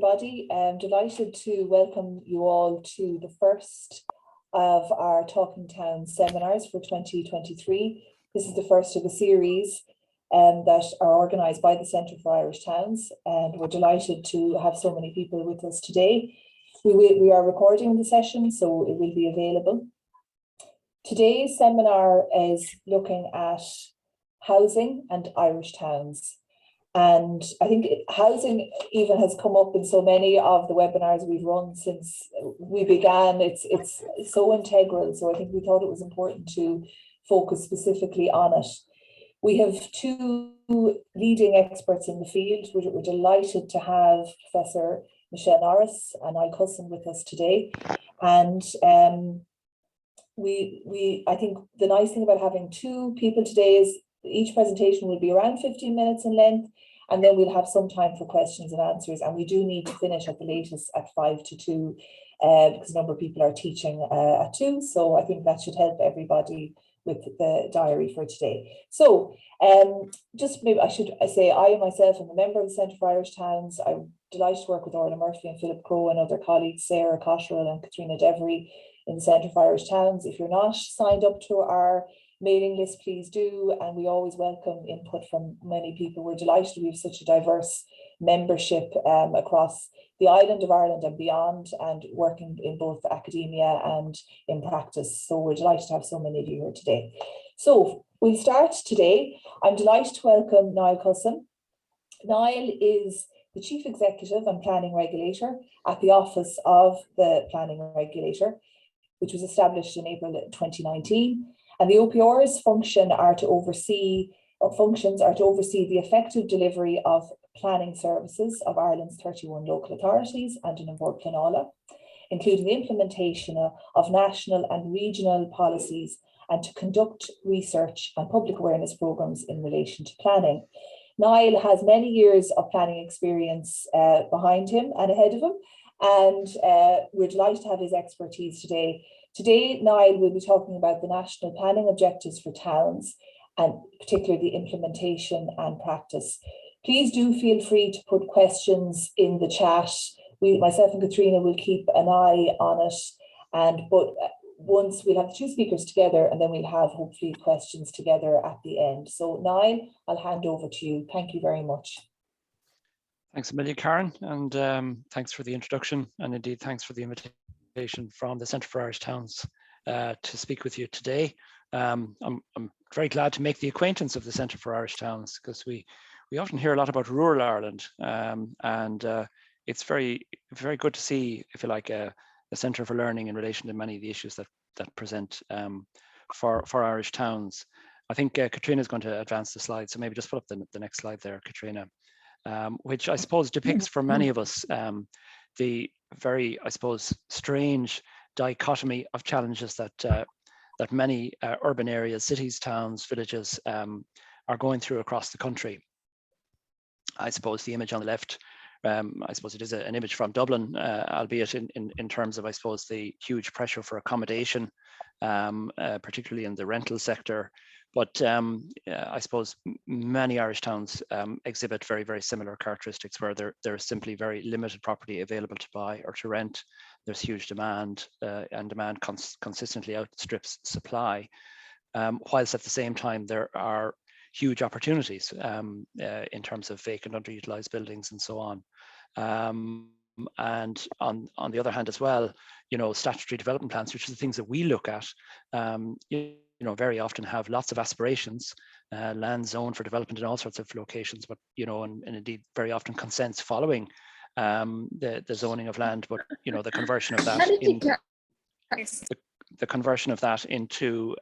everybody. I'm delighted to welcome you all to the first of our Talking Towns seminars for 2023. This is the first of a series that are organised by the Centre for Irish Towns, and we're delighted to have so many people with us today. We are recording the session, so it will be available. Today's seminar is looking at housing and Irish towns. And I think housing even has come up in so many of the webinars we've run since we began. It's so integral. So I think we thought it was important to focus specifically on it. We have two leading experts in the field. We're delighted to have Professor Michelle Norris and Niall Cussen with us today. And I think the nice thing about having two people today is each presentation will be around 15 minutes in length, and then we'll have some time for questions and answers. And we do need to finish at the latest at 1:55 because a number of people are teaching at 2. So I think that should help everybody with the diary for today. So just maybe I should say I myself am a member of the Centre for Irish Towns. I'm delighted to work with Orla Murphy and Philip Crowe and other colleagues, Sarah Cotterill and Katrina Devery in the Centre for Irish Towns. If you're not signed up to our mailing list, please do, and we always welcome input from many people. We're delighted we have such a diverse membership across the island of Ireland and beyond, and working in both academia and in practice. So we're delighted to have so many of you here today. So we'll start today. I'm delighted to welcome Niall Cussen. Niall is the Chief Executive and Planning Regulator at the Office of the Planning Regulator, which was established in April 2019. And the OPR's functions are to oversee the effective delivery of planning services of Ireland's 31 local authorities and in Bord Pleanála, including the implementation of national and regional policies, and to conduct research and public awareness programmes in relation to planning. Niall has many years of planning experience behind him and ahead of him, and we're delighted to have his expertise today. Today, Niall will be talking about the national planning objectives for towns, and particularly the implementation and practice. Please do feel free to put questions in the chat. Myself and Katrina will keep an eye on it, but once we'll have the two speakers together, and then we'll have hopefully questions together at the end. So Niall, I'll hand over to you. Thank you very much. Thanks a million, Karen, and thanks for the introduction, and indeed thanks for the invitation from the Centre for Irish Towns to speak with you today. I'm very glad to make the acquaintance of the Centre for Irish Towns, because we often hear a lot about rural Ireland, and it's very good to see, if you like, a centre for learning in relation to many of the issues that present for Irish towns. I think Katrina is going to advance the slide, so maybe just put up the next slide there, Katrina, which I suppose depicts for many of us the very, I suppose, strange dichotomy of challenges that many urban areas, cities, towns, villages are going through across the country. I suppose the image on the left, I suppose it is an image from Dublin, albeit in terms of, I suppose, the huge pressure for accommodation, particularly in the rental sector. But I suppose many Irish towns exhibit very, very similar characteristics, where there is simply very limited property available to buy or to rent. There's huge demand, and demand consistently outstrips supply, whilst at the same time there are huge opportunities in terms of vacant, underutilized buildings and so on. And on the other hand as well, statutory development plans, which are the things that we look at, very often have lots of aspirations, land zoned for development in all sorts of locations, but and indeed very often consents following the zoning of land, but the conversion of that the conversion of that into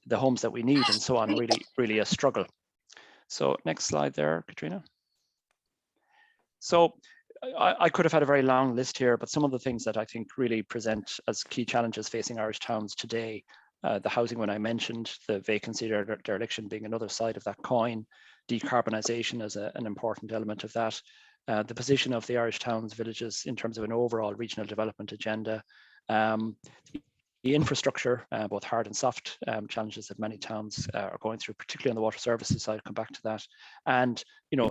the homes that we need and so on, really a struggle. So next slide there, Katrina. So I could have had a very long list here, but some of the things that I think really present as key challenges facing Irish towns today, the housing one I mentioned, the vacancy dereliction being another side of that coin, decarbonisation as an important element of that, the position of the Irish towns, villages in terms of an overall regional development agenda, the infrastructure, both hard and soft challenges that many towns are going through, particularly on the water services side. I'll come back to that. And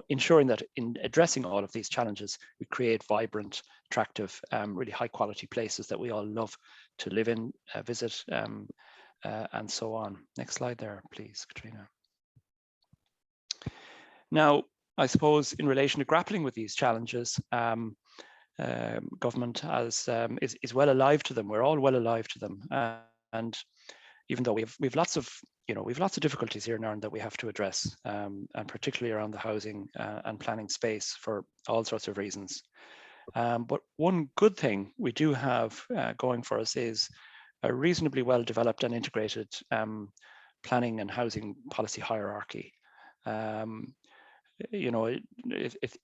ensuring that in addressing all of these challenges, we create vibrant, attractive, really high quality places that we all love to live in, visit, and so on. Next slide there, please, Katrina. Now, I suppose in relation to grappling with these challenges, government is well alive to them. We're all well alive to them, and even though we've lots of difficulties here in Ireland that we have to address, and particularly around the housing and planning space for all sorts of reasons. But one good thing we do have going for us is a reasonably well developed and integrated planning and housing policy hierarchy. It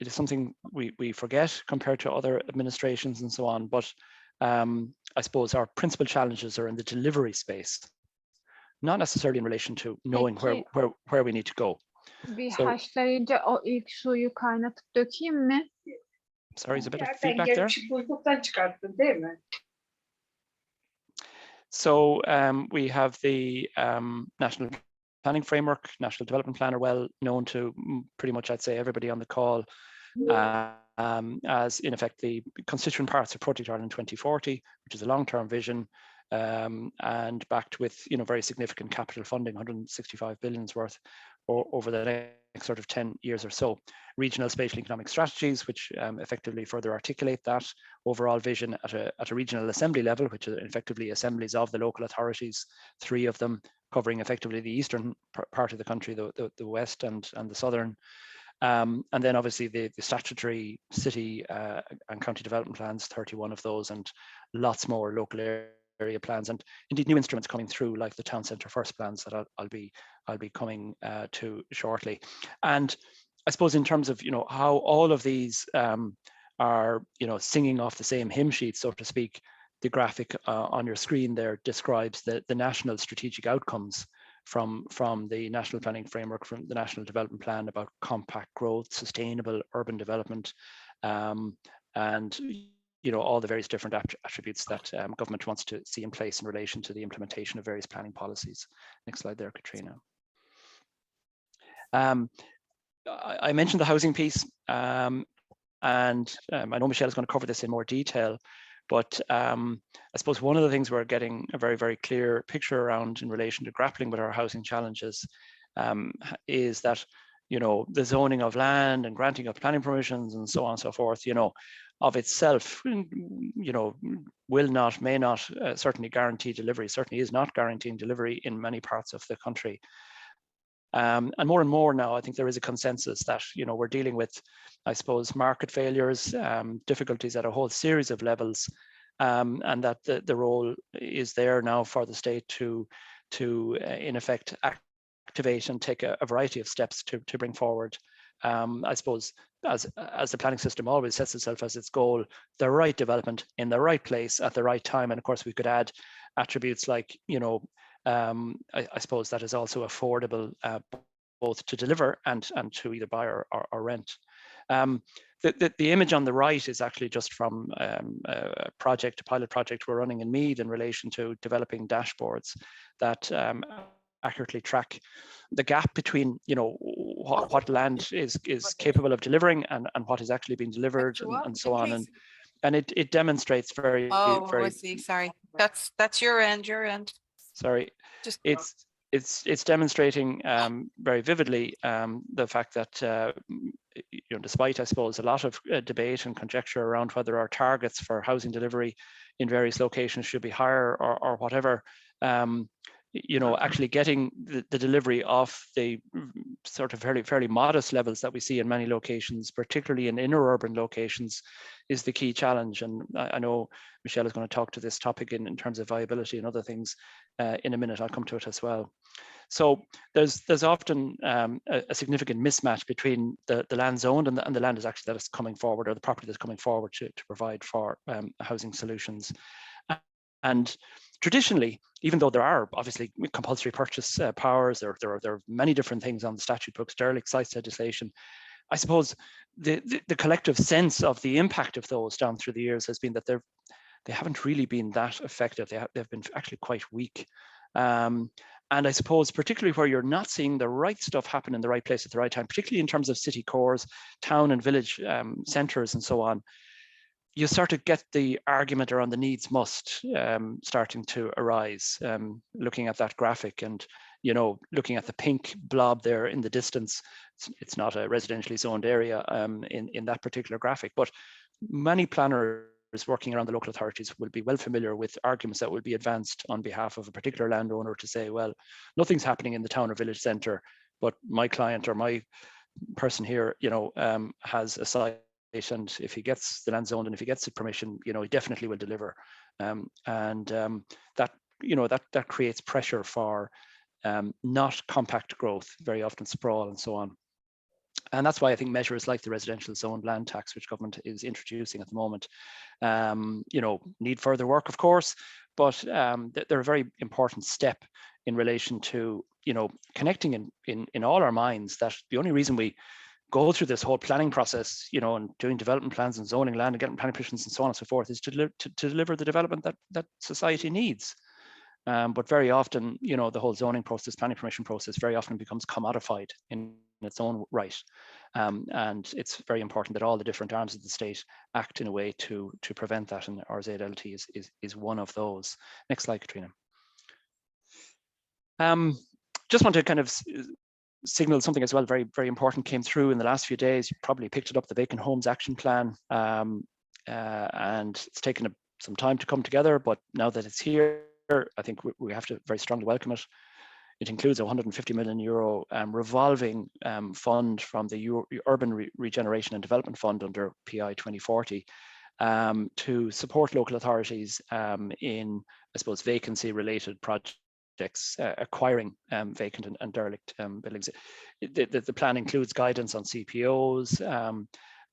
is something we forget compared to other administrations and so on, but I suppose our principal challenges are in the delivery space, not necessarily in relation to knowing where we need to go. Bir haşlayınca o ilk suyu kaynatıp dökeyim mi? Sorry, there's a bit of feedback there. So we have the National Planning Framework, National Development Plan are well known to pretty much, I'd say, everybody on the call, as in effect the constituent parts of Project Ireland 2040, which is a long-term vision, and backed with very significant capital funding, 165 billions worth over the next sort of 10 years or so. Regional spatial economic strategies, which effectively further articulate that overall vision at a regional assembly level, which are effectively assemblies of the local authorities, 3 of them covering effectively the eastern part of the country, the west and the southern. And then obviously the statutory city and county development plans, 31 of those, and lots more local area plans, and indeed new instruments coming through, like the town centre first plans that I'll be coming to shortly. And I suppose in terms of how all of these are singing off the same hymn sheet, so to speak, the graphic on your screen there describes the national strategic outcomes from the National Planning Framework, from the National Development Plan about compact growth, sustainable urban development, and all the various different attributes that government wants to see in place in relation to the implementation of various planning policies. Next slide there, Katrina. I mentioned the housing piece, and I know Michelle is going to cover this in more detail, but I suppose one of the things we're getting a very, very clear picture around in relation to grappling with our housing challenges is that, the zoning of land and granting of planning permissions and so on and so forth, of itself, will not, may not certainly guarantee delivery, certainly is not guaranteeing delivery in many parts of the country. And more now, I think there is a consensus that, we're dealing with, I suppose, market failures, difficulties at a whole series of levels, and that the role is there now for the state to in effect, activate and take a variety of steps to bring forward, I suppose, as the planning system always sets itself as its goal, the right development in the right place at the right time. And of course, we could add attributes like, I suppose that is also affordable, both to deliver and to either buy or rent. The image on the right is actually just from a pilot project we're running in Meath in relation to developing dashboards that accurately track the gap between what land is capable of delivering and what is actually being delivered and so on, and it demonstrates very I see. Sorry, that's your end. Sorry, just it's demonstrating very vividly the fact that despite, I suppose, a lot of debate and conjecture around whether our targets for housing delivery in various locations should be higher or whatever, actually getting the delivery of the sort of fairly modest levels that we see in many locations, particularly in inner urban locations, is the key challenge. And I know Michelle is going to talk to this topic in terms of viability and other things in a minute. I'll come to it as well. So there's often a significant mismatch between the land zoned and the land is actually that is coming forward, or the property that's coming forward to provide for housing solutions. And traditionally, even though there are obviously compulsory purchase powers, there are many different things on the statute books, derelict sites legislation, I suppose the collective sense of the impact of those down through the years has been that they haven't really been that effective. They've been actually quite weak. And I suppose particularly where you're not seeing the right stuff happen in the right place at the right time, particularly in terms of city cores, town and village centres and so on, you start to get the argument around the needs must starting to arise, looking at that graphic and, you know, looking at the pink blob there in the distance. It's not a residentially zoned area in that particular graphic, but many planners working around the local authorities will be well familiar with arguments that will be advanced on behalf of a particular landowner to say, well, nothing's happening in the town or village centre, but my client or my person here, you know, has a site, and if he gets the land zoned and if he gets the permission, you know, he definitely will deliver. That, you know, that creates pressure for not compact growth, very often sprawl and so on. And that's why I think measures like the residential zoned land tax, which government is introducing at the moment, you know, need further work, of course, but they're a very important step in relation to, you know, connecting in all our minds that the only reason we go through this whole planning process, you know, and doing development plans and zoning land and getting planning permissions and so on and so forth is to deliver the development that society needs. But very often, you know, the whole zoning process, planning permission process very often becomes commodified in its own right. And it's very important that all the different arms of the state act in a way to prevent that, and RZLT is one of those. Next slide, Katrina. Just want to kind of signal something as well, very, very important, came through in the last few days. You probably picked it up, the Vacant Homes Action Plan. And it's taken some time to come together, but now that it's here, I think we have to very strongly welcome it. It includes a €150 million revolving fund from the Urban Regeneration and Development Fund under PI 2040 to support local authorities in, I suppose, vacancy-related projects. Acquiring vacant and derelict buildings. The plan includes guidance on CPOs,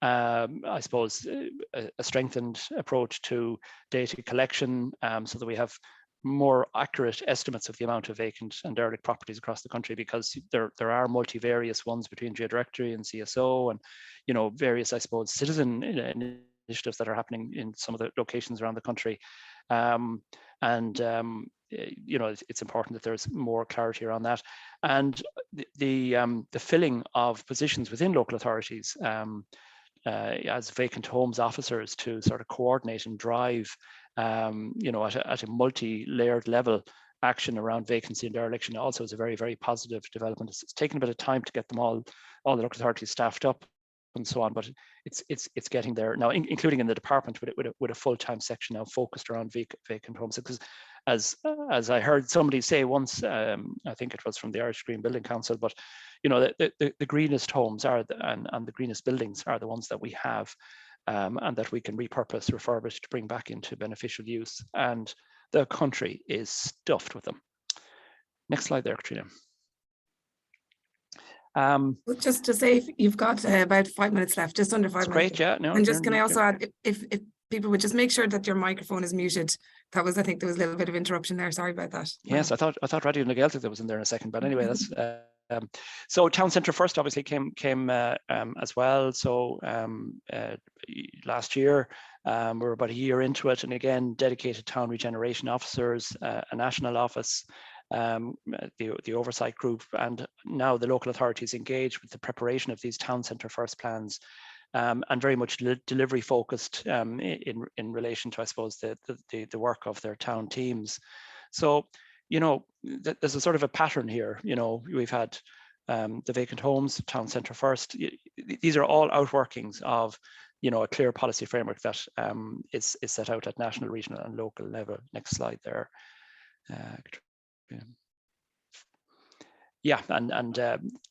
I suppose a strengthened approach to data collection so that we have more accurate estimates of the amount of vacant and derelict properties across the country, because there are multivarious ones between Geodirectory and CSO and, you know, various, I suppose, citizen initiatives that are happening in some of the locations around the country. You know, it's important that there's more clarity around that, and the filling of positions within local authorities as vacant homes officers to sort of coordinate and drive, you know, at a multi-layered level action around vacancy and dereliction also is a very, very positive development. It's taken a bit of time to get them all the local authorities staffed up and so on, but it's getting there now, including in the department with a full-time section now focused around vacant homes. Because as I heard somebody say once, I think it was from the Irish Green Building Council, but you know, the greenest homes are and the greenest buildings are the ones that we have, and that we can repurpose, refurbish to bring back into beneficial use, and the country is stuffed with them. Next slide there, Katrina. Just to say, you've got about 5 minutes left, just under 5 minutes. Great, yeah. No, and just can I also add, if people would just make sure that your microphone is muted. That was, I think there was a little bit of interruption there. Sorry about that. Yes, I thought Radio Nageltic was in there in a second, but anyway, that's so Town Centre First obviously came as well. So last year we were about a year into it, and again, dedicated town regeneration officers, a national office, the oversight group, and now the local authorities engaged with the preparation of these Town Centre First plans, and very much delivery focused in relation to, I suppose, the work of their town teams. So, you know, there's a sort of a pattern here. You know, we've had the vacant homes, Town Centre First. These are all outworkings of, you know, a clear policy framework that is set out at national, regional, and local level. Next slide there. Yeah, and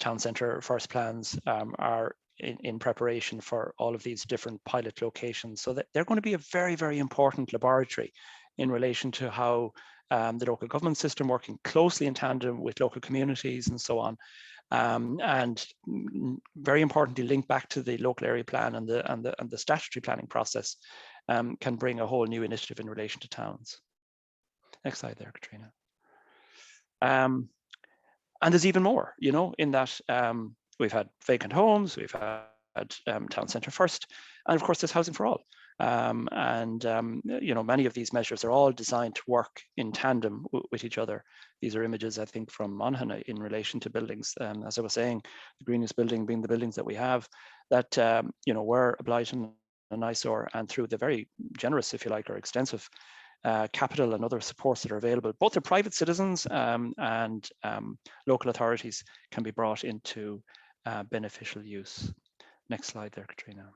Town Centre First plans are in preparation for all of these different pilot locations. So that they're going to be a very, very important laboratory in relation to how the local government system, working closely in tandem with local communities and so on, and very importantly linked back to the local area plan and the statutory planning process, can bring a whole new initiative in relation to towns. Next slide there, Katrina. And there's even more, you know, in that we've had vacant homes, we've had Town Centre First, and of course there's housing for all. You know, many of these measures are all designed to work in tandem with each other. These are images, I think, from Monaghan in relation to buildings. As I was saying, the greenest building being the buildings that we have that, you know, were obliged in an eyesore, and through the very generous, if you like, or extensive capital and other supports that are available, both to private citizens and local authorities, can be brought into beneficial use. Next slide there, Katrina.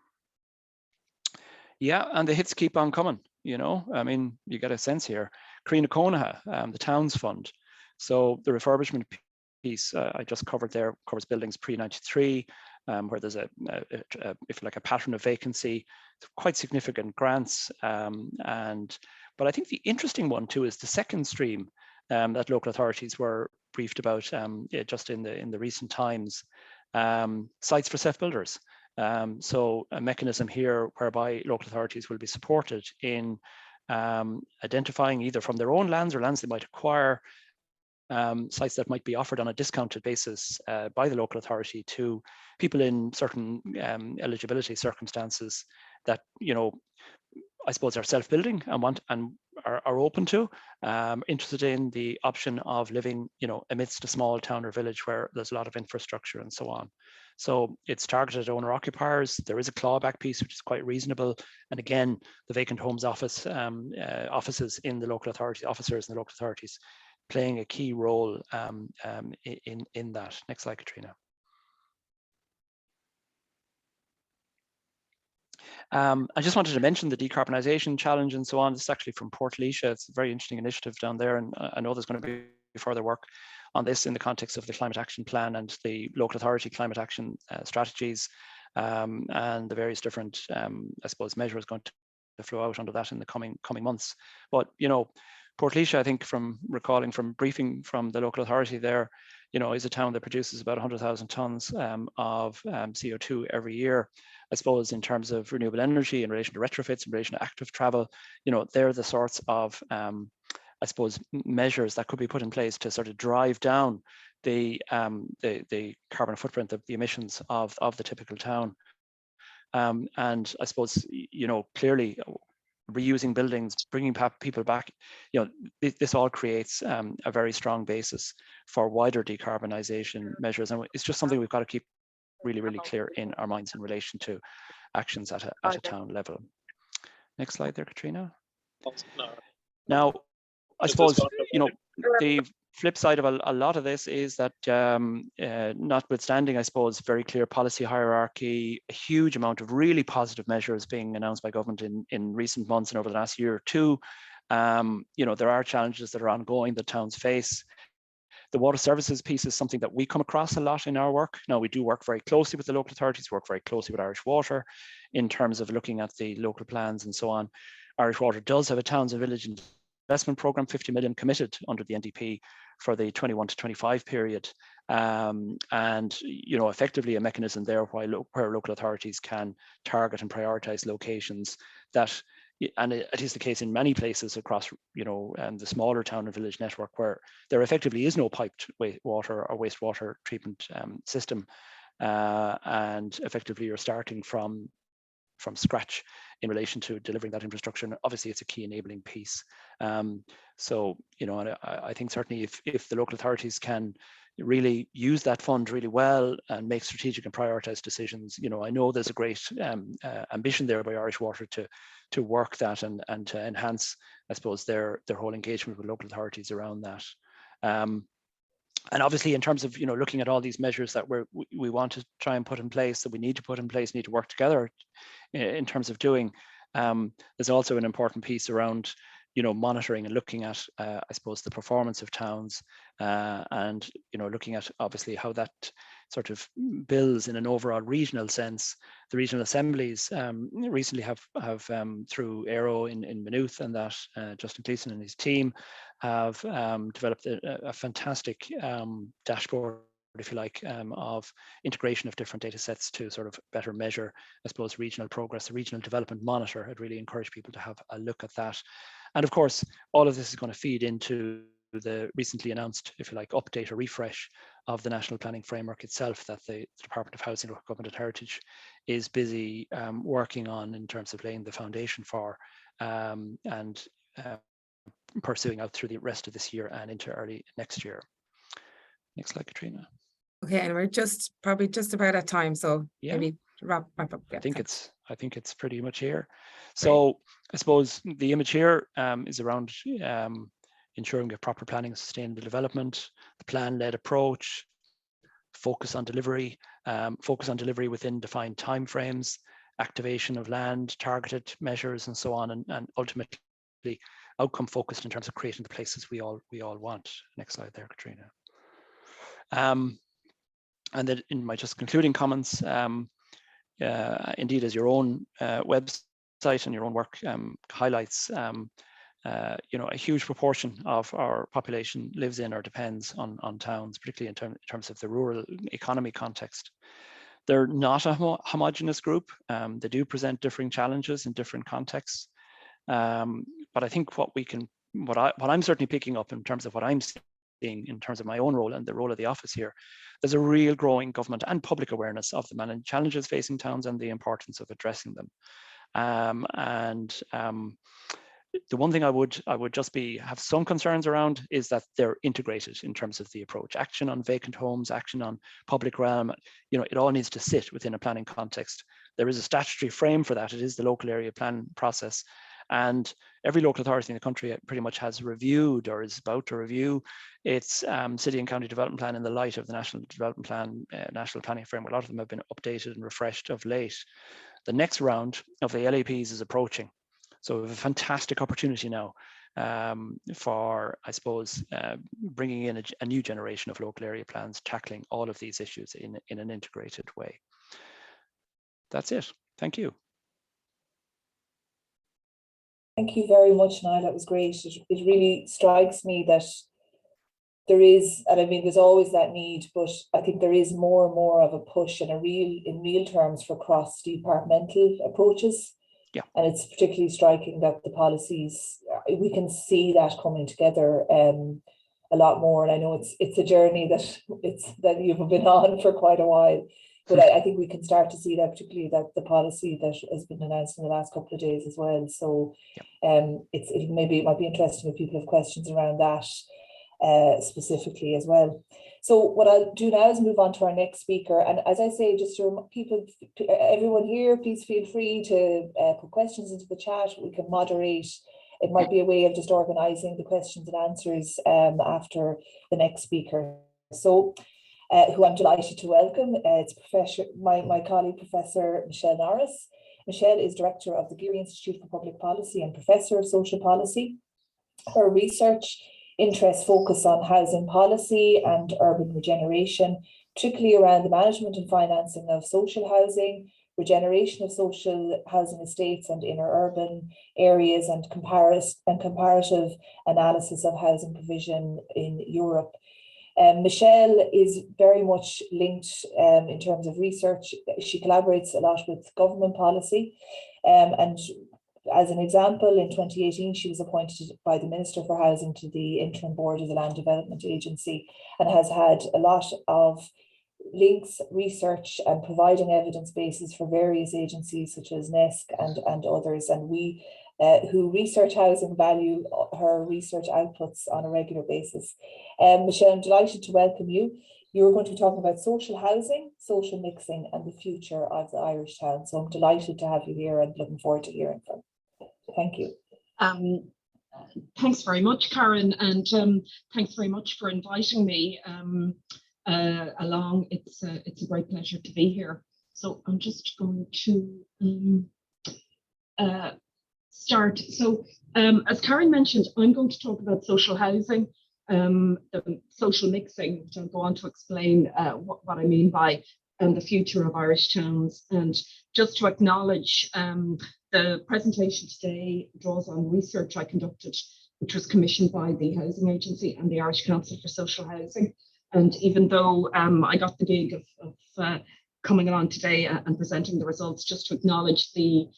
Yeah, and the hits keep on coming, you know. I mean, you get a sense here. Crína Cónaithe, the Towns Fund. So the refurbishment piece I just covered there covers buildings pre-93, where there's if you like, a pattern of vacancy, quite significant grants. But I think the interesting one too is the second stream that local authorities were briefed about just in the recent times, sites for self-builders. So a mechanism here whereby local authorities will be supported in identifying, either from their own lands or lands they might acquire, sites that might be offered on a discounted basis by the local authority to people in certain eligibility circumstances that, you know, I suppose are self-building and want and are open to, interested in the option of living, you know, amidst a small town or village where there's a lot of infrastructure and so on. So it's targeted at owner occupiers. There is a clawback piece, which is quite reasonable. And again, the Vacant Homes Office, offices in the local authority, officers in the local authorities, playing a key role in that. Next slide, Katrina. I just wanted to mention the decarbonisation challenge and so on. This is actually from Port Alicia. It's a very interesting initiative down there, and I know there's going to be further work on this in the context of the Climate Action Plan and the local authority climate action strategies, and the various different, I suppose, measures going to flow out under that in the coming months. But, you know, Port Alicia, I think, from recalling from briefing from the local authority there, you know, is a town that produces about 100,000 tonnes of CO2 every year. I suppose in terms of renewable energy, in relation to retrofits, in relation to active travel, you know, they're the sorts of, I suppose, measures that could be put in place to sort of drive down the carbon footprint, the emissions of the typical town. And I suppose, you know, clearly reusing buildings, bringing people back, you know, this all creates a very strong basis for wider decarbonisation measures. And it's just something we've got to keep really, really clear in our minds in relation to actions at a town level. Next slide there, Katrina. Now, I suppose, you know, the flip side of a lot of this is that notwithstanding, I suppose, very clear policy hierarchy, a huge amount of really positive measures being announced by government in recent months and over the last year or two, you know, there are challenges that are ongoing that towns face. The water services piece is something that we come across a lot in our work. Now, we do work very closely with the local authorities, work very closely with Irish Water in terms of looking at the local plans and so on. Irish Water does have a towns and village investment programme, 50 million committed under the NDP for the 21 to 25 period. And, you know, effectively a mechanism there where local authorities can target and prioritise locations that, and it is the case in many places across, you know, the smaller town and village network where there effectively is no piped water or wastewater treatment system, and effectively you're starting from scratch in relation to delivering that infrastructure. And obviously it's a key enabling piece. So, you know, and I think certainly if the local authorities can really use that fund really well and make strategic and prioritized decisions, you know, I know there's a great ambition there by Irish Water to work that and to enhance, I suppose, their whole engagement with local authorities around that. And obviously, in terms of, you know, looking at all these measures that we want to try and put in place, that we need to put in place, need to work together in terms of doing, there's also an important piece around, you know, monitoring and looking at, I suppose, the performance of towns, and, you know, looking at obviously how that sort of builds in an overall regional sense. The regional assemblies recently have through Aero in Maynooth and that Justin Gleeson and his team have developed a fantastic dashboard, if you like, of integration of different data sets to sort of better measure, I suppose, regional progress. The Regional Development Monitor, I'd really encourage people to have a look at that. And of course, all of this is going to feed into the recently announced, if you like, update or refresh of the national planning framework itself that the Department of Housing, Local Government and Heritage is busy working on in terms of laying the foundation for and pursuing out through the rest of this year and into early next year. Next slide, Katrina. Okay, and we're probably just about at time, so Yeah. maybe wrap up. Yeah, I think it's pretty much here. So I suppose the image here is around ensuring we have proper planning and sustainable development, the plan-led approach, focus on delivery within defined timeframes, activation of land, targeted measures, and so on, and ultimately outcome focused in terms of creating the places we all want. Next slide there, Katrina. And then in my just concluding comments, indeed, as your own website and your own work highlights, a huge proportion of our population lives in or depends on towns, particularly in terms of the rural economy context. They're not a homogeneous group. They do present differing challenges in different contexts. But I think what I'm certainly picking up in terms of what I'm seeing in terms of my own role and the role of the office here, there's a real growing government and public awareness of the many challenges facing towns and the importance of addressing them. The one thing I would just have some concerns around is that they're integrated in terms of the approach. Action on vacant homes, action on public realm, it all needs to sit within a planning context. There is a statutory frame for that. It is the local area plan process. And every local authority in the country pretty much has reviewed or is about to review its city and county development plan in the light of the national development plan, national planning framework. A lot of them have been updated and refreshed of late. The next round of the LAPs is approaching. So we have a fantastic opportunity now for, I suppose, bringing in a new generation of local area plans, tackling all of these issues in an integrated way. That's it. Thank you. Thank you very much, Niall. That was great. It really strikes me that there is, and I mean, there's always that need, but I think there is more and more of a push in real terms for cross-departmental approaches. Yeah. And it's particularly striking that the policies, we can see that coming together a lot more. And I know it's a journey that you've been on for quite a while. But I think we can start to see that, particularly that the policy that has been announced in the last couple of days as well. So it might be interesting if people have questions around that specifically as well. So what I'll do now is move on to our next speaker. And as I say, just to people, everyone here, please feel free to put questions into the chat. We can moderate. It might be a way of just organising the questions and answers after the next speaker. So who I'm delighted to welcome. It's my colleague, Professor Michelle Norris. Michelle is Director of the Geary Institute for Public Policy and Professor of Social Policy. Her research interests focus on housing policy and urban regeneration, particularly around the management and financing of social housing, regeneration of social housing estates and inner urban areas, and comparative analysis of housing provision in Europe. Michelle is very much linked in terms of research. She collaborates a lot with government policy. And as an example, in 2018, she was appointed by the Minister for Housing to the interim board of the Land Development Agency and has had a lot of links, research and providing evidence bases for various agencies such as NESC and others. And we who research housing value her research outputs on a regular basis. Michelle, I'm delighted to welcome you. You're going to be talking about social housing, social mixing and the future of the Irish town. So I'm delighted to have you here and looking forward to hearing from you. Thank you. Thanks very much, Karen, and thanks very much for inviting me along. It's a great pleasure to be here. So I'm just going to start. So as Karen mentioned, I'm going to talk about social housing, the social mixing, which I'll go on to explain what I mean by the future of Irish towns. And just to acknowledge, the presentation today draws on research I conducted, which was commissioned by the Housing Agency and the Irish Council for Social Housing. And even though I got the gig of coming along today and presenting the results, just to acknowledge the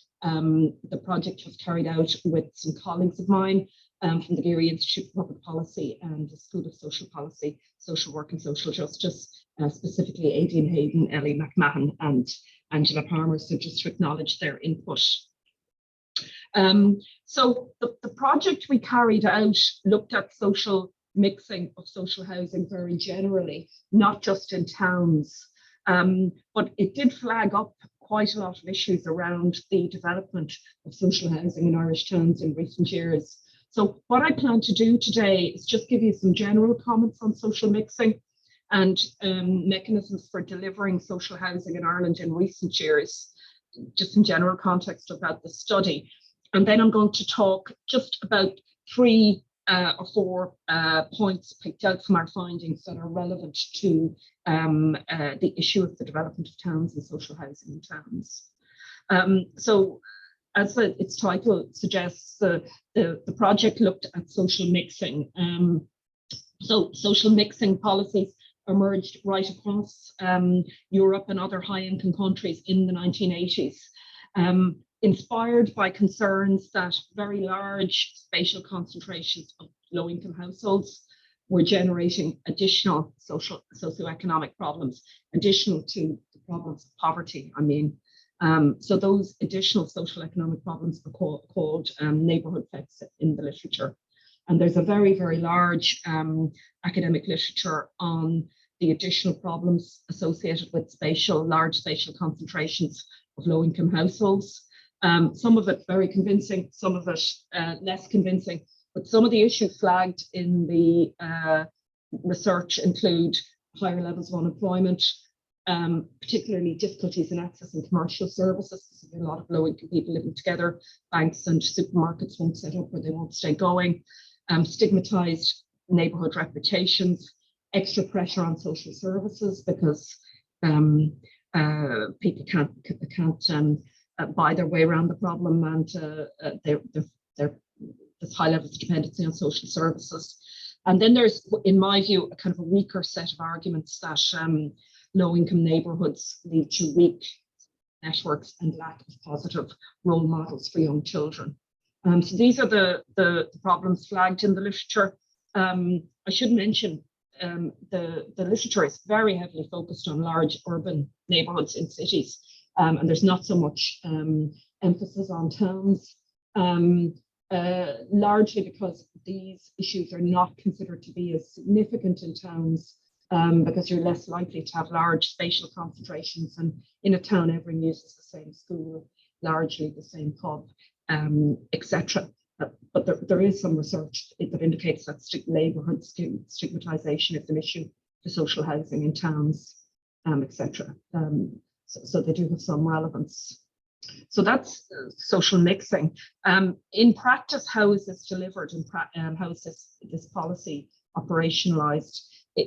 project was carried out with some colleagues of mine from the Geary Institute for Public Policy and the School of Social Policy, Social Work and Social Justice, specifically Aidan Hayden, Ellie McMahon and Angela Palmer, so just to acknowledge their input. So the project we carried out looked at social mixing of social housing very generally, not just in towns, but it did flag up quite a lot of issues around the development of social housing in Irish towns in recent years. So what I plan to do today is just give you some general comments on social mixing and mechanisms for delivering social housing in Ireland in recent years, just in general context about the study. And then I'm going to talk just about 3 or 4 points picked out from our findings that are relevant to the issue of the development of towns and social housing in towns. So as its title suggests, the project looked at social mixing. So social mixing policies emerged right across Europe and other high-income countries in the 1980s. Inspired by concerns that very large spatial concentrations of low-income households were generating additional socioeconomic problems, additional to the problems of poverty, I mean. So those additional social economic problems are called neighbourhood effects in the literature. And there's a very, very large academic literature on the additional problems associated with large spatial concentrations of low-income households. Some of it very convincing, some of it less convincing, but some of the issues flagged in the research include higher levels of unemployment, particularly difficulties in accessing commercial services. There's a lot of low-income people living together. Banks and supermarkets won't set up or they won't stay going. Stigmatized neighbourhood reputations, extra pressure on social services because people can't buy their way around the problem, and there's high levels of dependency on social services. And then there's, in my view, a kind of a weaker set of arguments that low-income neighbourhoods lead to weak networks and lack of positive role models for young children. So these are the problems flagged in the literature. I should mention the literature is very heavily focused on large urban neighbourhoods in cities. And there's not so much emphasis on towns, largely because these issues are not considered to be as significant in towns because you're less likely to have large spatial concentrations. And in a town, everyone uses the same school, largely the same pub, etc. But there is some research that indicates that neighbourhood stigmatisation is an issue for social housing in towns, etc. So they do have some relevance. So that's social mixing. In practice, how is this delivered? How is this policy operationalized?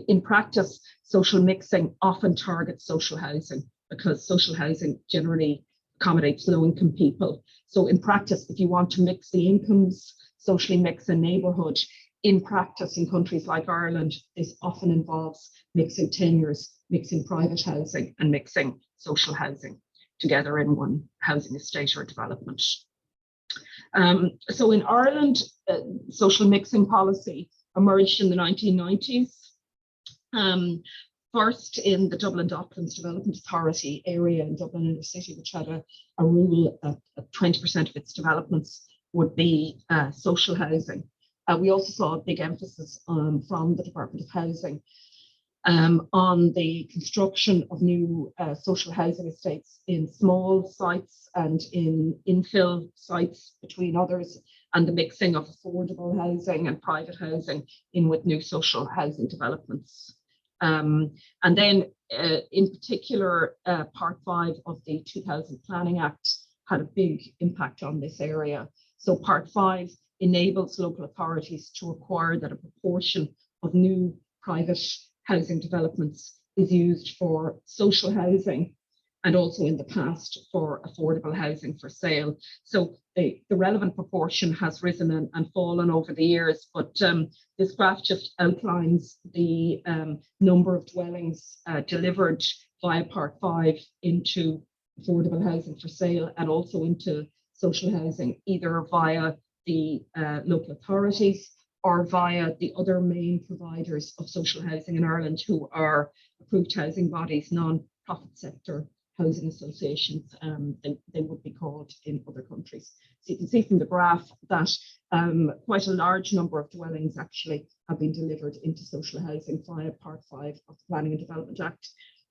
In practice, social mixing often targets social housing because social housing generally accommodates low-income people. So in practice, if you want to mix the incomes, socially mix a neighbourhood, in practice in countries like Ireland, this often involves mixing tenures, mixing private housing and mixing social housing together in one housing estate or development. So in Ireland, social mixing policy emerged in the 1990s. First in the Dublin Docklands Development Authority area in Dublin Inner City, which had a rule that 20% of its developments would be social housing. We also saw a big emphasis from the Department of Housing on the construction of new social housing estates in small sites and in infill sites between others, and the mixing of affordable housing and private housing in with new social housing developments. And then in particular, Part 5 of the 2000 Planning Act had a big impact on this area. So Part 5 enables local authorities to require that a proportion of new private housing developments is used for social housing. and also in the past for affordable housing for sale. So the relevant proportion has risen and fallen over the years, but this graph just outlines the number of dwellings delivered via Part 5 into affordable housing for sale and also into social housing, either via the local authorities or via the other main providers of social housing in Ireland, who are approved housing bodies, non-profit sector housing associations, they would be called in other countries. So you can see from the graph that quite a large number of dwellings actually have been delivered into social housing via Part 5 of the Planning and Development Act,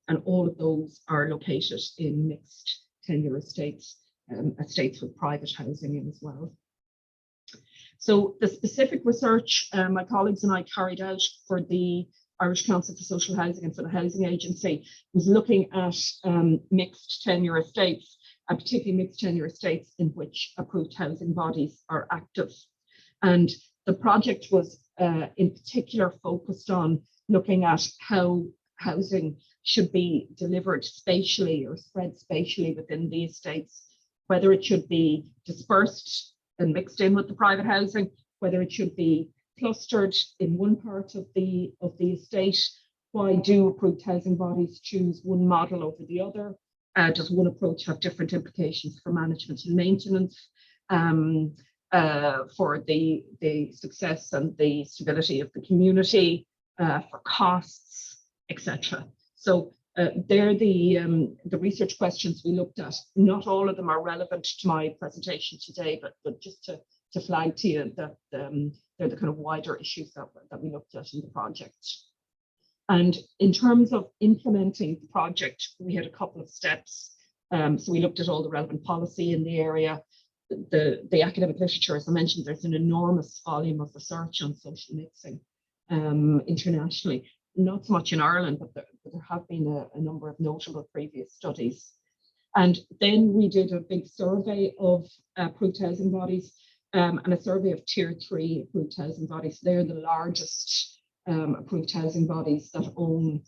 and all of those are located in mixed tenure estates, estates with private housing in as well. So the specific research my colleagues and I carried out for the Irish Council for Social Housing and for the Housing Agency was looking at mixed tenure estates, and particularly mixed tenure estates in which approved housing bodies are active. And the project was in particular focused on looking at how housing should be delivered spatially or spread spatially within the estates, whether it should be dispersed and mixed in with the private housing, whether it should be clustered in one part of the estate. Why do approved housing bodies choose one model over the other? Does one approach have different implications for management and maintenance, for the success and the stability of the community, for costs, etc.? So they're the research questions we looked at. Not all of them are relevant to my presentation today, but just to flag to you that they're the kind of wider issues that we looked at in the project. And in terms of implementing the project, we had a couple of steps. So we looked at all the relevant policy in the area, the academic literature. As I mentioned, there's an enormous volume of research on social mixing internationally. Not so much in Ireland, but there have been a number of notable previous studies. And then we did a big survey of approved housing bodies and a survey of Tier 3 approved housing bodies. They're the largest approved housing bodies that own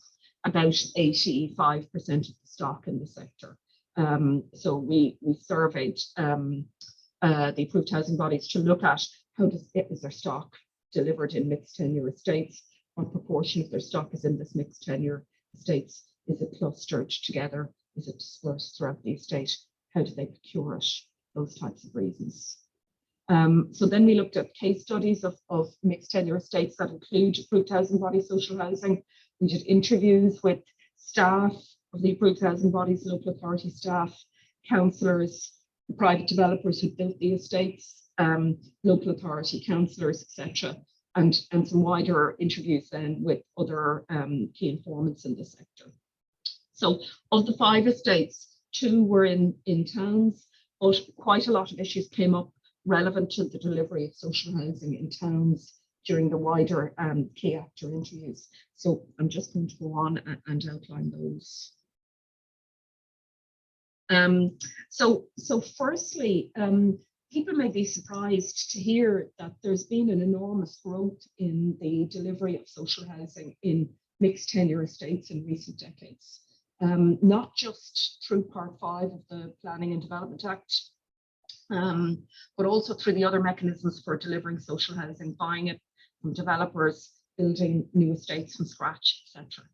about 85% of the stock in the sector. So we surveyed the approved housing bodies to look at how is their stock delivered in mixed tenure estates. What proportion of their stock is in this mixed tenure estates? Is it clustered together? Is it dispersed throughout the estate? How do they procure it? Those types of reasons. So then we looked at case studies of mixed tenure estates that include approved housing body social housing. We did interviews with staff of the approved housing bodies, local authority staff, councillors, private developers who built the estates, local authority councillors, etc. And some wider interviews then with other key informants in the sector. So of the 5 estates, 2 were in towns, but quite a lot of issues came up relevant to the delivery of social housing in towns during the wider key actor interviews. So I'm just going to go on and outline those. So firstly, people may be surprised to hear that there's been an enormous growth in the delivery of social housing in mixed tenure estates in recent decades, not just through Part 5 of the Planning and Development Act, but also through the other mechanisms for delivering social housing, buying it from developers, building new estates from scratch, etc.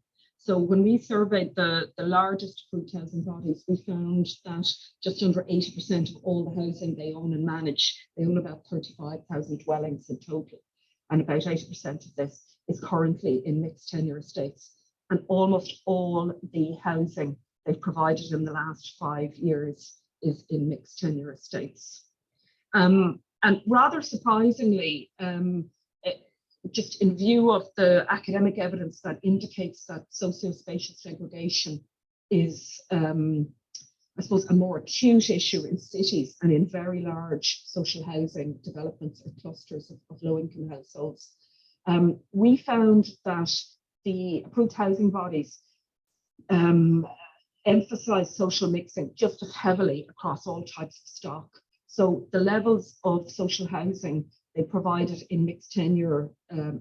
So when we surveyed the largest approved housing bodies, we found that just under 80% of all the housing they own and manage, they own about 35,000 dwellings in total. And about 80% of this is currently in mixed tenure estates. And almost all the housing they've provided in the last 5 years is in mixed tenure estates. And rather surprisingly, just in view of the academic evidence that indicates that socio-spatial segregation is, I suppose, a more acute issue in cities and in very large social housing developments or clusters of low-income households, we found that the approved housing bodies emphasize social mixing just as heavily across all types of stock. So the levels of social housing they provided in mixed tenure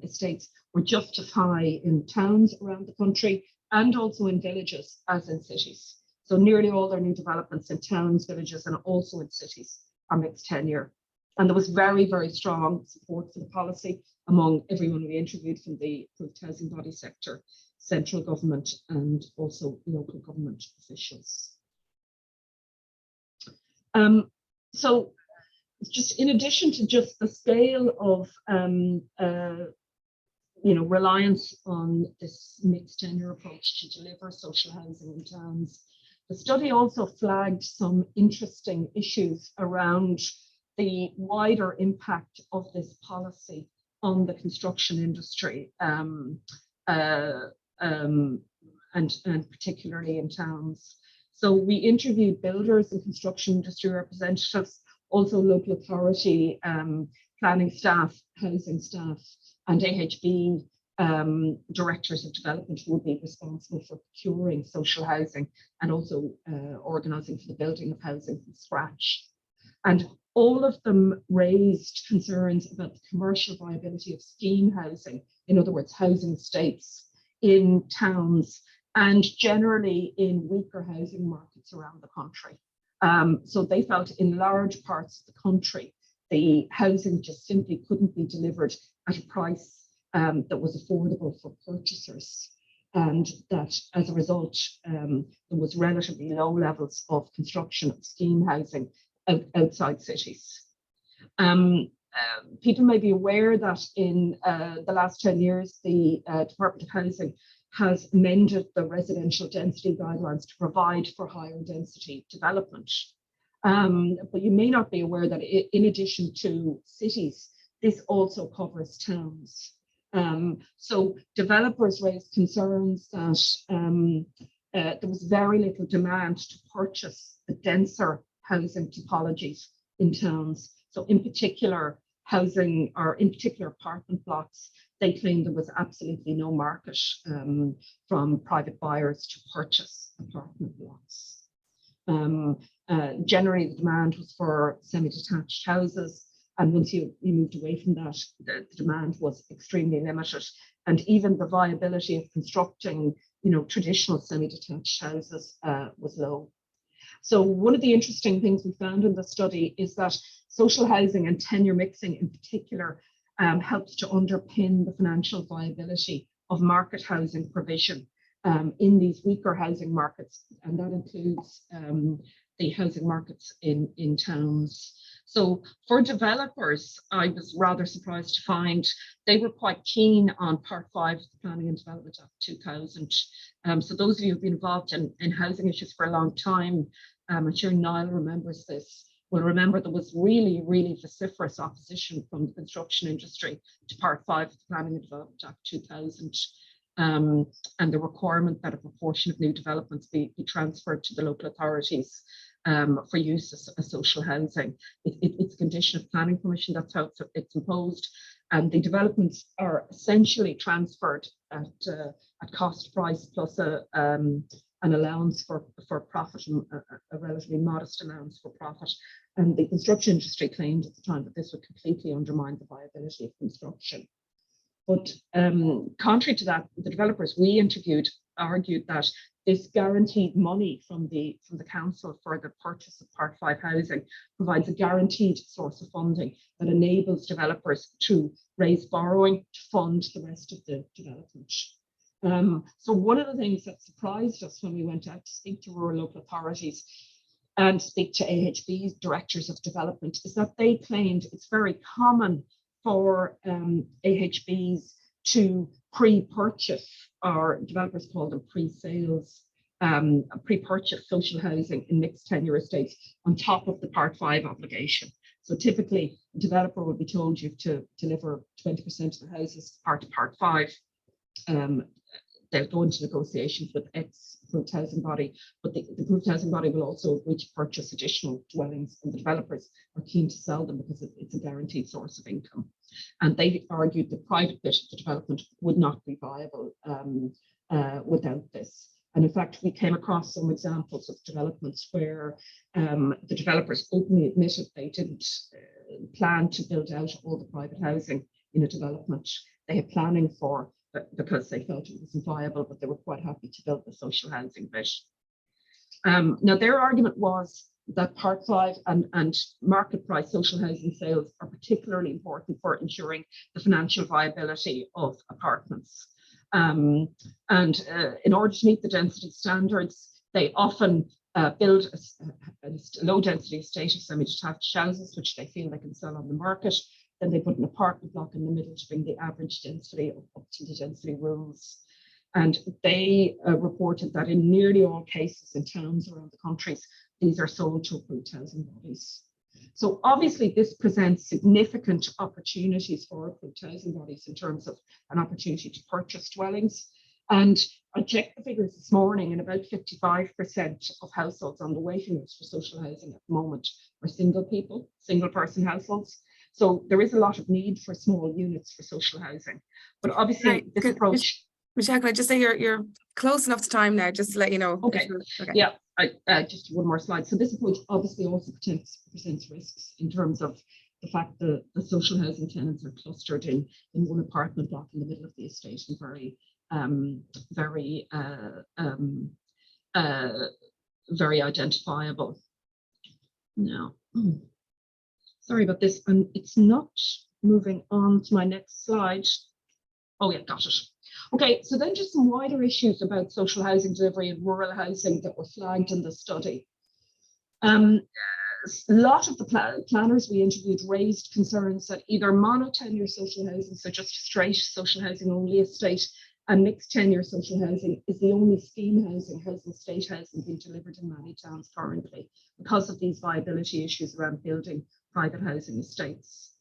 estates were just as high in towns around the country and also in villages as in cities. So nearly all their new developments in towns, villages, and also in cities are mixed tenure. And there was very, very strong support for the policy among everyone we interviewed from the approved housing body sector, central government, and also local government officials. So just in addition to just the scale of reliance on this mixed tenure approach to deliver social housing in towns, the study also flagged some interesting issues around the wider impact of this policy on the construction industry, and particularly in towns. So we interviewed builders and construction industry representatives, also local authority, planning staff, housing staff, and AHB directors of development who would be responsible for procuring social housing and also organising for the building of housing from scratch. And all of them raised concerns about the commercial viability of scheme housing, in other words, housing estates in towns and generally in weaker housing markets around the country. So they felt in large parts of the country, the housing just simply couldn't be delivered at a price that was affordable for purchasers, and that as a result, there was relatively low levels of construction of scheme housing outside cities. People may be aware that in the last 10 years, the Department of Housing has amended the residential density guidelines to provide for higher density development. But you may not be aware that in addition to cities, this also covers towns. So developers raised concerns that there was very little demand to purchase the denser housing typologies in towns. So in particular, housing, or in particular apartment blocks, they claimed there was absolutely no market from private buyers to purchase apartment blocks. Generally, the demand was for semi-detached houses, and once you moved away from that, the demand was extremely limited, and even the viability of constructing, traditional semi-detached houses was low. So one of the interesting things we found in the study is that social housing and tenure mixing in particular helps to underpin the financial viability of market housing provision in these weaker housing markets, and that includes the housing markets in towns. So for developers, I was rather surprised to find they were quite keen on Part 5 of the Planning and Development Act 2000. So those of you who've been involved in housing issues for a long time, I'm sure Niall remembers this, will remember there was really, really vociferous opposition from the construction industry to Part 5 of the Planning and Development Act 2000. And the requirement that a proportion of new developments be transferred to the local authorities for use as social housing. It's a condition of planning permission, that's how it's imposed. And the developments are essentially transferred at cost price plus an allowance for profit, a relatively modest allowance for profit. And the construction industry claimed at the time that this would completely undermine the viability of construction. But contrary to that, the developers we interviewed argued that this guaranteed money from the council for the purchase of Part 5 housing provides a guaranteed source of funding that enables developers to raise borrowing to fund the rest of the development. So one of the things that surprised us when we went out to speak to rural local authorities and speak to AHB's directors of development is that they claimed it's very common for AHBs to pre-purchase, or developers call them pre-sales, pre-purchase social housing in mixed tenure estates on top of the Part 5 obligation. So typically, a developer will be told you have to deliver 20% of the houses part of Part 5. They'll go into negotiations with ex-approved housing body, but the approved housing body will also agree to purchase additional dwellings, and the developers are keen to sell them because it's a guaranteed source of income. And they argued the private bit of the development would not be viable without this. And in fact, we came across some examples of developments where the developers openly admitted they didn't plan to build out all the private housing in a development. They had planning for because they felt it wasn't viable, but they were quite happy to build the social housing bit. Now, their argument was that Part 5 and market price social housing sales are particularly important for ensuring the financial viability of apartments. In order to meet the density standards, they often build a low density estate of semi-detached houses, which they feel they can sell on the market. Then they put an apartment block in the middle to bring the average density up to the density rules. And they reported that in nearly all cases in towns around the country, these are sold to approved housing bodies. So obviously this presents significant opportunities for approved housing bodies in terms of an opportunity to purchase dwellings. And I checked the figures this morning, and about 55% of households on the waiting list for social housing at the moment are single people, single person households. So there is a lot of need for small units for social housing. But obviously this approach... Michelle, can I just say you're close enough to time now, just to let you know. Okay. Yeah, just one more slide. So this approach obviously also presents risks in terms of the fact that the social housing tenants are clustered in one apartment block in the middle of the estate and very identifiable. Now, sorry about this, and it's not moving on to my next slide. Oh yeah, got it. Okay, so then just some wider issues about social housing delivery and rural housing that were flagged in the study. A lot of the planners we interviewed raised concerns that either mono-tenure social housing, so just straight social housing only estate, and mixed tenure social housing is the only scheme housing, state housing being delivered in many towns currently because of these viability issues around building private housing estates.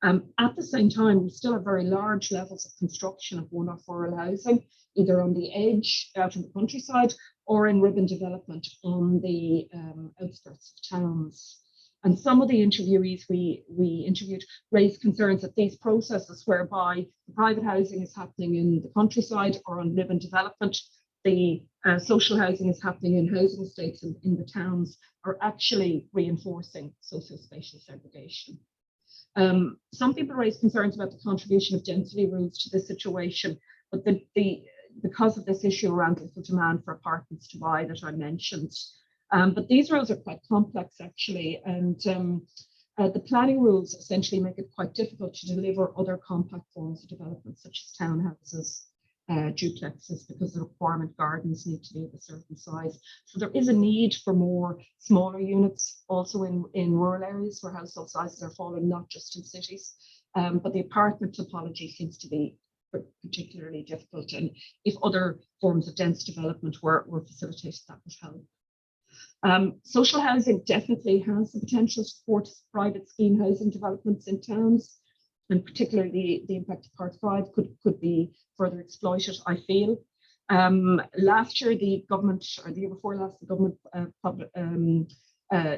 At the same time, we still have very large levels of construction of one-off rural housing, either on the edge out in the countryside or in ribbon development on the outskirts of towns. And some of the interviewees we interviewed raised concerns that these processes whereby the private housing is happening in the countryside or on ribbon development, the social housing is happening in housing estates in the towns, are actually reinforcing socio-spatial segregation. Some people raise concerns about the contribution of density rules to this situation, but because of this issue around little demand for apartments to buy that I mentioned. But these rules are quite complex actually, and the planning rules essentially make it quite difficult to deliver other compact forms of development such as townhouses, duplexes, because the requirement gardens need to be of a certain size. So there is a need for more smaller units also in rural areas where household sizes are falling, not just in cities. But the apartment topology seems to be particularly difficult. And if other forms of dense development were facilitated, that would help. Social housing definitely has the potential to support private scheme housing developments in towns. And particularly the impact of Part 5 could be further exploited, I feel. Last year, the government, or the year before last, the government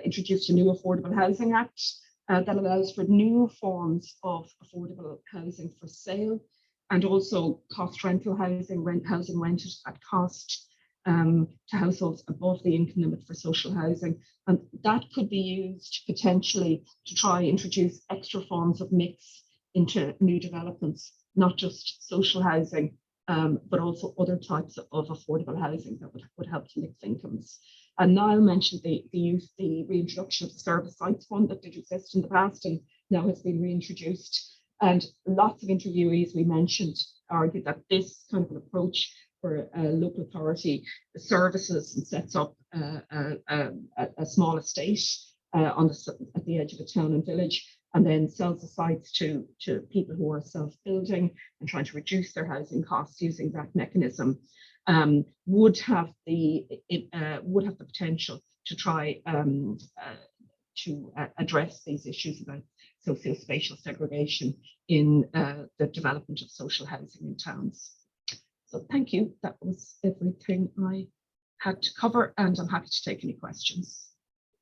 introduced a new Affordable Housing Act that allows for new forms of affordable housing for sale, and also cost rental housing, housing rented at cost to households above the income limit for social housing. And that could be used potentially to try introduce extra forms of mix into new developments, not just social housing, but also other types of affordable housing that would help to mix incomes. And Niall mentioned the reintroduction of the Service Sites Fund that did exist in the past and now has been reintroduced. And lots of interviewees we mentioned argued that this kind of an approach where a local authority services and sets up a small estate at the edge of a town and village, and then sells the sites to people who are self-building and trying to reduce their housing costs using that mechanism, would have the potential to try to address these issues about socio-spatial segregation in the development of social housing in towns. So thank you. That was everything I had to cover, and I'm happy to take any questions.